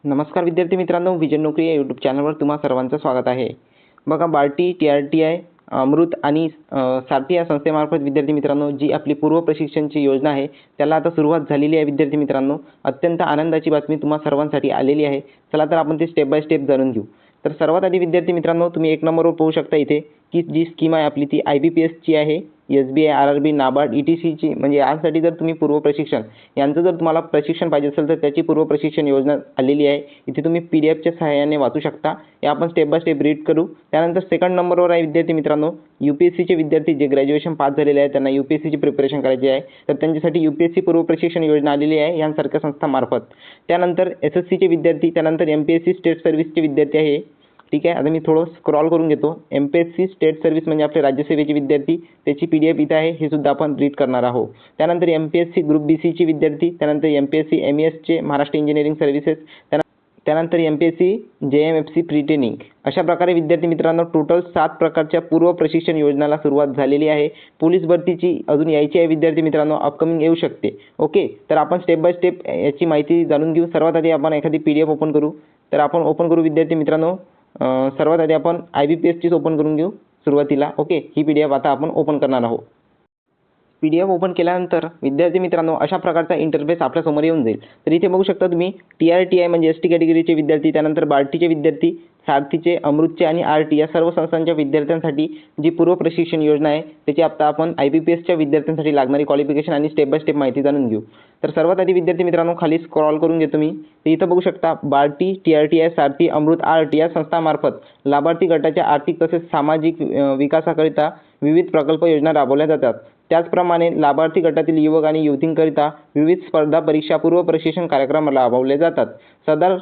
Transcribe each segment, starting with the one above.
नमस्कार विद्यार्थी मित्रांनो, विजन नोकरी या यूट्यूब चॅनलवर तुम्हा सर्वांचं स्वागत आहे. बघा, बार्टी, TRTI, अमृत आणि सारथी या संस्थेमार्फत विद्यार्थी मित्रांनो जी आपली पूर्व प्रशिक्षणची योजना आहे त्याला आता सुरुवात झालेली आहे. विद्यार्थी मित्रांनो, अत्यंत आनंदाची बातमी तुम्हा सर्वांसाठी आलेली आहे. चला तर आपण ते स्टेप बाय स्टेप जाणून घेऊ. तर सर्वात आधी विद्यार्थी मित्रांनो, तुम्ही एक नंबरवर पाहू शकता इथे की जी स्कीम आहे आपली ती IBPSची आहे. SBI, RRB, नाबार्ड, ETCची म्हणजे यासाठी जर तुम्ही पूर्व प्रशिक्षण यांचं जर तुम्हाला प्रशिक्षण पाहिजे असेल तर त्याची पूर्व प्रशिक्षण योजना आलेली आहे. इथे तुम्ही PDFच्या सहाय्याने वाचू शकता. हे आपण स्टेप बाय स्टेप रीड करू. त्यानंतर सेकंड नंबरवर आहे विद्यार्थी मित्रांनो UPSCचे विद्यार्थी जे ग्रॅज्युएशन पास झालेले आहेत त्यांना UPSCची प्रिपरेशन करायची आहे तर त्यांच्यासाठी UPSC पूर्व प्रशिक्षण योजना आलेली आहे यांसारख्या संस्थांमार्फत. त्यानंतर SSCचे विद्यार्थी, त्यानंतर MPSC स्टेट सर्व्हिसचे विद्यार्थी आहे. ठीक आहे, आता मी थोडं स्क्रॉल करून घेतो. MPSC स्टेट सर्व्हिस म्हणजे आपले राज्यसेवेचे विद्यार्थी, त्याची PDF इथे आहे, हे सुद्धा आपण रीड करणार आहोत. त्यानंतर MPSC ग्रुप BCचे विद्यार्थी, त्यानंतर MPSC MESचे महाराष्ट्र इंजिनिअरिंग सर्व्हिसेस, त्यानंतर MPSC JMFC प्री ट्रेनिंग. अशा प्रकारे विद्यार्थी मित्रांनो टोटल 7 प्रकारच्या पूर्व प्रशिक्षण योजनाला सुरुवात झालेली आहे. पोलीस भरतीची अजून यायची आहे विद्यार्थी मित्रांनो, अपकमिंग येऊ शकते. ओके, तर आपण स्टेप बाय स्टेप याची माहिती जाणून घेऊ. सर्वात आधी आपण एखादी PDF ओपन करू. तर आपण ओपन करू विद्यार्थी मित्रांनो. सर्वात आधी आपण IBPSचीच ओपन करून घेऊ सुरुवातीला. ओके, ही PDF आता आपण ओपन करणार आहोत. PDF ओपन केल्यानंतर विद्यार्थी मित्रांनो अशा प्रकारचा इंटरफेस आपल्यासमोर येऊन जाईल. तर इथे बघू शकता तुम्ही TRTI म्हणजे ST कॅटेगरीचे विद्यार्थी, त्यानंतर बार्टीचे विद्यार्थी, सारथीचे, अमृतचे आणि RT या सर्व संस्थांच्या विद्यार्थ्यांसाठी जी पूर्व प्रशिक्षण योजना आहे त्याची आता आपण IBPSच्या विद्यार्थ्यांसाठी लागणारी क्वालिफिकेशन आणि स्टेप बाय स्टेप माहिती जाणून घेऊ. तर सर्वात आधी विद्यार्थी मित्रांनो खाली स्क्रॉल करून घेतो मी. तर इथं बघू शकता बार्टी, TRTI, सारथी, अमृत, RT या संस्थांमार्फत लाभार्थी गटाच्या आर्थिक तसेच सामाजिक विकासाकरिता विविध प्रकल्प योजना राबवल्या जातात. त्याचप्रमाणे लाभार्थी गटातील युवक आणि युवतींकरिता विविध स्पर्धा परीक्षा पूर्व प्रशिक्षण कार्यक्रम राबवले जातात. सदर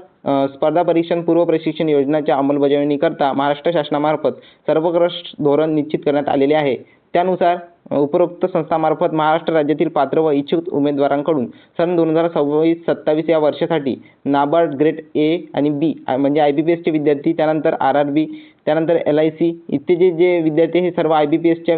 स्पर्धा परीक्षण पूर्व प्रशिक्षण योजनेच्या अंमलबजावणीकरता महाराष्ट्र शासनामार्फत सर्वोत्कृष्ट धोरण निश्चित करण्यात आलेले आहे. त्यानुसार उपरोक्त संस्थांमार्फत महाराष्ट्र राज्यातील पात्र व इच्छुक उमेदवारांकडून सन 2026-27 या वर्षासाठी नाबार्ड ग्रेड A आणि B म्हणजे IBPSचे विद्यार्थी, त्यानंतर RRB, त्यानंतर LIC इत्यादी जे विद्यार्थी हे सर्व IBPSच्या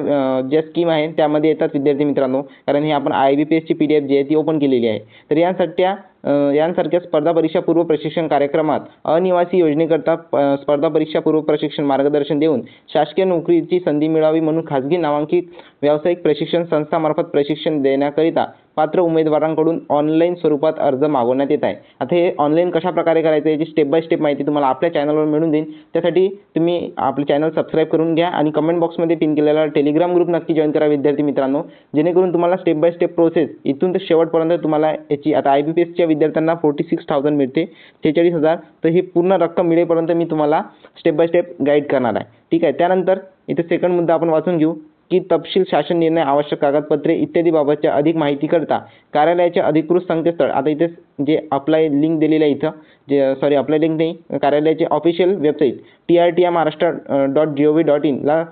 ज्या स्कीम आहेत त्यामध्ये येतात विद्यार्थी मित्रांनो. कारण हे आपण IBPSची PDF जी आहे ती ओपन केलेली आहे. तर यांसारख्या स्पर्धा परीक्षा पूर्व प्रशिक्षण कार्यक्रमात अनिवासी योजनेकरता स्पर्धा परीक्षा पूर्व प्रशिक्षण मार्गदर्शन देऊन शासकीय नोकरीची संधी मिळावी म्हणून खाजगी नामांकित व्यावसायिक प्रशिक्षण संस्थांमार्फत प्रशिक्षण देण्याकरिता पात्र उमेदवारांकडून ऑनलाईन स्वरूपात अर्ज मागवण्यात येत आहे. आता हे ऑनलाईन कशा प्रकारे करायचं याची स्टेप बाय स्टेप माहिती तुम्हाला आपल्या चॅनलवर मिळून देईन. त्यासाठी तुम्ही आपले चॅनल सबस्क्राईब करून घ्या आणि कमेंट बॉक्समध्ये पिन केलेला टेलिग्राम ग्रुप नक्की जॉईन करा विद्यार्थी मित्रांनो, जेणेकरून तुम्हाला स्टेप बाय स्टेप प्रोसेस इथून ते शेवटपर्यंत तुम्हाला याची आता IBPSच्या विद्यार्थ्यांना 46,000 मिळते, 46,000. तर ही पूर्ण रक्कम मिळेपर्यंत मी तुम्हाला स्टेप बाय स्टेप गाईड करणार आहे. ठीक आहे, त्यानंतर इथे सेकंड मुद्दा आपण वाचून घेऊ की तपशील, शासन निर्णय, आवश्यक कागदपत्रे इत्यादी बाबतच्या अधिक माहिती करता कार्यालयाचे अधिकृत संकेतस्थळ. आता इथे जे अप्लाय लिंक दिलेलं आहे इथं जे अप्लाय लिंक नाही, कार्यालयाचे ऑफिशियल वेबसाईट TRTI-महाराष्ट्र.gov.in ला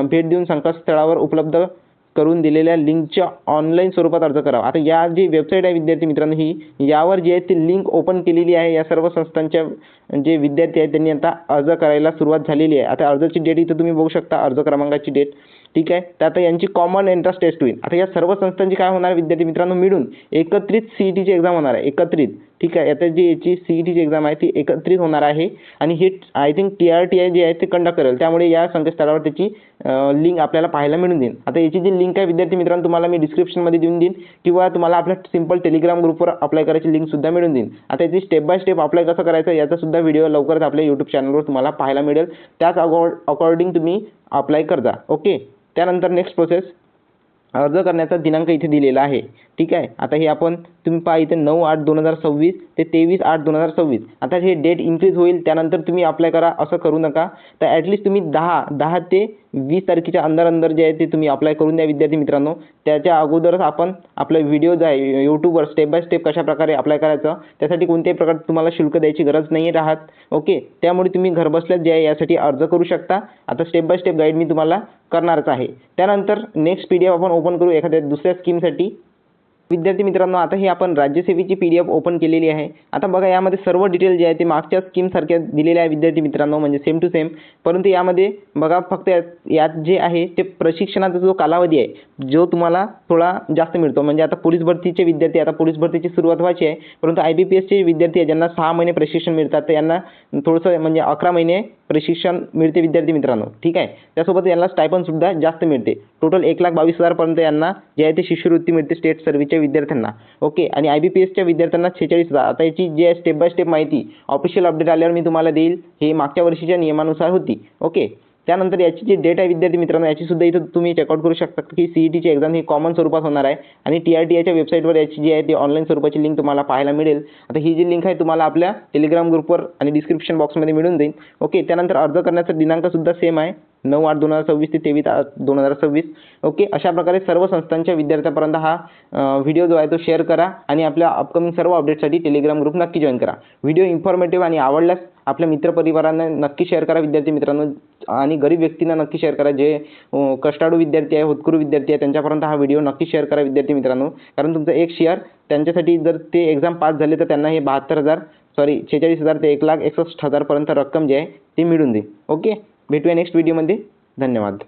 भेट देऊन संकेतस्थळावर उपलब्ध करून दिलेल्या लिंकच्या ऑनलाईन स्वरूपात अर्ज करावा. आता या जी वेबसाईट आहे विद्यार्थी मित्रांनो ही यावर जी आहे ती लिंक ओपन केलेली आहे. या सर्व संस्थांच्या जे विद्यार्थी आहेत त्यांनी आता अर्ज करायला सुरुवात झालेली आहे. आता अर्जाची डेट इथं तुम्ही बघू शकता, अर्ज क्रमांकाची डेट. ठीक आहे, तर आता यांची कॉमन एंट्रन्स टेस्ट होईल. आता या सर्व संस्थांची काय होणार विद्यार्थी मित्रांनो मिळून एकत्रित CETची एक्झाम होणार आहे, एकत्रित. ठीक आहे, आता जी याची CETची एक्झाम आहे ती एकत्रित होणार आहे आणि ही आय थिंक TRTI जे आहे ते कंडक्ट करेल. त्यामुळे या संकेतस्थळावर त्याची लिंक आपल्याला पाहायला मिळून देईल. आता याची जी लिंक आहे विद्यार्थी मित्रांनो तुम्हाला मी डिस्क्रिप्शनमध्ये देऊन देईन किंवा तुम्हाला आपल्या सिंपल टेलिग्राम ग्रुपवर अप्लाय करायची लिंकसुद्धा मिळून देईन. आता याची स्टेप बाय स्टेप अप्लाय कसं करायचं याचा सुद्धा व्हिडिओ लवकरच आपल्या यूट्यूब चॅनलवर तुम्हाला पाहायला मिळेल. त्याच अकॉर्डिंग तुम्ही अप्लाय करता. ओके, त्यानंतर नेक्स्ट प्रोसेस, अर्ज करण्याचा दिनांक इथे दिलेला आहे. ठीक आहे, आता हे आपण तुम्ही पहा इथे 9/8/2026 ते 23/8/2026. आता हे डेट इन्क्रीज होईल, त्यानंतर तुम्ही अप्लाय करा असं करू नका. तर ॲटलिस्ट तुम्ही 10 ते 20 तारखेच्या अंदर जे आहे ते तुम्ही अप्लाय करून द्या विद्यार्थी मित्रांनो. त्याच्या अगोदरच आपण आपला व्हिडिओ जो आहे यूट्यूबवर स्टेप बाय स्टेप कशा प्रकारे अप्लाय करायचं त्यासाठी कोणत्याही प्रकारचं तुम्हाला शुल्क द्यायची गरज नाही राहत. ओके, त्यामुळे तुम्ही घरबसल्याच जे आहे यासाठी अर्ज करू शकता. आता स्टेप बाय स्टेप गाईड मी तुम्हाला करणारच आहे. त्यानंतर नेक्स्ट PDF आपण ओपन करू एखाद्या दुसऱ्या स्कीमसाठी. विद्यार्थी मित्रांनो, आता ही आपण राज्यसेवेची PDF ओपन केलेली आहे. आता बघा यामध्ये सर्व डिटेल जे आहे ते मागच्या स्कीमसारख्या दिलेले आहे विद्यार्थी मित्रांनो, म्हणजे सेम टू सेम. परंतु यामध्ये बघा फक्त यात जे आहे ते प्रशिक्षणाचा जो कालावधी आहे जो तुम्हाला थोडा जास्त मिळतो. म्हणजे आता पोलीस भरतीचे विद्यार्थी, आता पोलीस भरतीची सुरुवात व्हायची आहे, परंतु IBPSचे विद्यार्थी आहे ज्यांना 6 महिने प्रशिक्षण मिळतात, तर यांना थोडंसं म्हणजे 11 महिने प्रशिक्षण मिळते विद्यार्थी मित्रांनो. ठीक आहे. त्यासोबत यांना स्टायपनसुद्धा जास्त मिळते. टोटल 1,22,000 पर्यंत यांना जे आहे ते शिष्यवृत्ती मिळते स्टेट सर्व्हिसच्या विद्यार्थ्यांना. ओके. आणि IBPSच्या विद्यार्थ्यांना 46,000. आता याची जी आहे स्टेप बाय स्टेप माहिती ऑफिशियल अपडेट आल्यावर मी तुम्हाला देईल. हे मागच्या वर्षीच्या नियमानुसार होती. ओके. त्यानंतर याची जी डेट आहे विद्यार्थी मित्रांनो, याची सुद्धा इथं तुम्ही चेकआउट करू शकता की CETची एक्झाम ही कॉमन स्वरूपात होणार आहे आणि TRTIच्या वेबसाईटवर याची जी आहे ती ऑनलाईन स्वरूपाची लिंक तुम्हाला पाहायला मिळेल. आता ही जी लिंक आहे तुम्हाला आपल्या टेलिग्राम ग्रुपवर आणि डिस्क्रिप्शन बॉक्समध्ये मिळून जाईल. ओके. त्यानंतर अर्ज करण्याचा दिनांकसुद्धा सेम आहे, 9/8/2026 ते 23/8/2026. ओके. अशा प्रकारे सर्व संस्थांच्या विद्यार्थ्यांपर्यंत हा व्हिडिओ जो आहे तो शेअर करा आणि आपल्या अपकमिंग सर्व अपडेटसाठी टेलिग्राम ग्रुप नक्की जॉईन करा. व्हिडिओ इन्फॉर्मेटिव्ह आणि आवडल्यास आपल्या मित्रपरिवारांना नक्की शेअर करा विद्यार्थी मित्रांनो, आणि गरीब व्यक्तींना नक्की शेअर करा. जे कष्टाळू विद्यार्थी आहे, होतकरू विद्यार्थी आहे, त्यांच्यापर्यंत हा व्हिडिओ नक्की शेअर करा विद्यार्थी मित्रांनो. कारण तुमचं एक शेअर त्यांच्यासाठी, जर ते एक्झाम पास झाले तर त्यांना हे 46,000 ते 1,61,000 पर्यंत रक्कम जी आहे ती मिळून जाईल. ओके. भेटूया नेक्स्ट व्हिडिओमध्ये. धन्यवाद.